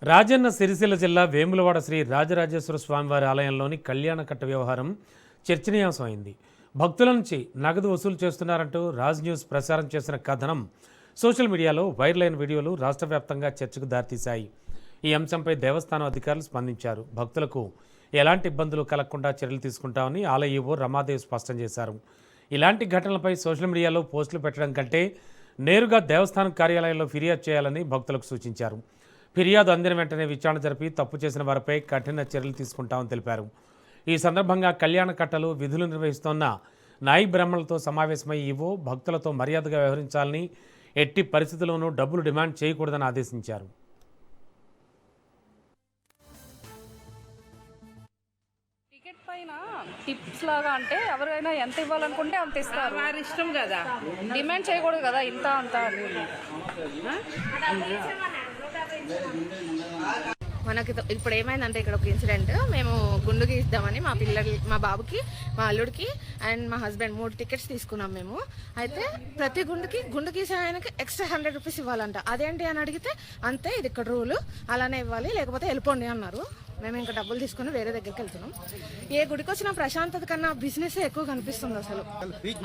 రాజన్న సిరిసిల్ల జిల్లా వేములవాడ శ్రీ రాజరాజేశ్వర స్వామివారి ఆలయంలోని కళ్యాణకట్ట వ్యవహారం చర్చనీయాంశమైంది. భక్తుల నుంచి నగదు వసూలు చేస్తున్నారంటూ రాజ్ న్యూస్ ప్రసారం చేసిన కథనం సోషల్ మీడియాలో వైరల్ అయిన వీడియోలు రాష్ట్ర వ్యాప్తంగా చర్చకు దారితీశాయి. ఈ అంశంపై దేవస్థానం అధికారులు స్పందించారు. భక్తులకు ఎలాంటి ఇబ్బందులు కలగకుండా చర్యలు తీసుకుంటామని ఆలయ ఈవో రమాదేవి స్పష్టం చేశారు. ఇలాంటి ఘటనలపై సోషల్ మీడియాలో పోస్టులు పెట్టడం కంటే నేరుగా దేవస్థానం కార్యాలయంలో ఫిర్యాదు చేయాలని భక్తులకు సూచించారు. ఫిర్యాదు అందిన వెంటనే విచారణ జరిపి తప్పు చేసిన వారిపై కఠిన చర్యలు తీసుకుంటామని తెలిపారు. ఈ సందర్భంగా కళ్యాణ కట్టలు విధులు నిర్వహిస్తున్న నాయి బ్రాహ్మణులతో సమావేశమై ఈవో భక్తులతో మర్యాదగా వ్యవహరించాలని, ఎట్టి పరిస్థితుల్లోనూ డబ్బులు డిమాండ్ చేయకూడదని ఆదేశించారు. టికెట్ పైన టిప్స్ లాగా అంటే ఎవరైనా ఎంత ఇవ్వాలనుకుంటే అంత ఇస్తారు. వారి ఇష్టం కదా, డిమాండ్ చేయకూడదు కదా ఇంత అంత అని. మనకి ఇప్పుడు ఏమైందంటే ఇక్కడ ఒక ఇన్సిడెంట్, మేము గుండు గీద్దామని మా బాబుకి, మా అల్లుడికి అండ్ మా హస్బెండ్ 3 టికెట్స్ తీసుకున్నాం మేము. అయితే ప్రతి గుండు గీసే ఆయనకి ఎక్స్ట్రా 100 రూపీస్ ఇవ్వాలంట. అదేంటి అని అడిగితే అంతే, ఇది ఇక్కడ రూలు, అలానే ఇవ్వాలి లేకపోతే వెళ్ళిపోండి అన్నారు. మేము ఇంకా డబ్బులు తీసుకుని వేరే దగ్గరికి వెళ్తున్నాం. ఏ గుడికి వచ్చిన ప్రశాంతత కన్నా బిజినెస్ ఎక్కువ కనిపిస్తుంది అసలు.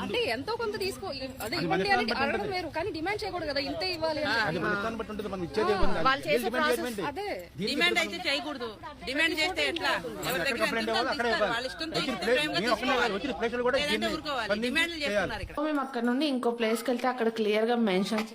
అంటే ఎంతో కొంత తీసుకో, అదే ఇవ్వండి అని అడగడం వేరు, కానీ డిమాండ్ చేయకూడదు కదా ఇంతే ఇవ్వాలి అని. వాళ్ళు చేసే ప్రాసెస్ అదే. డిమాండ్ అయితే చేయకూడదు. డిమాండ్ చేస్తే ఎట్లా? ఎవరి దగ్గర ఎంత ఉందో ఇస్తారు. వాళ్ళ ఇష్టంతో ఇస్తే ప్రేమగా తీసుకోవాలి. లేదంటే ఊరుకోవాలి. డిమాండ్లు చేస్తున్నారు ఇక్కడ. మేము అక్కడ నుండి ఇంకో ప్లేస్కి వెళ్తే అక్కడ క్లియర్ గా మెన్షన్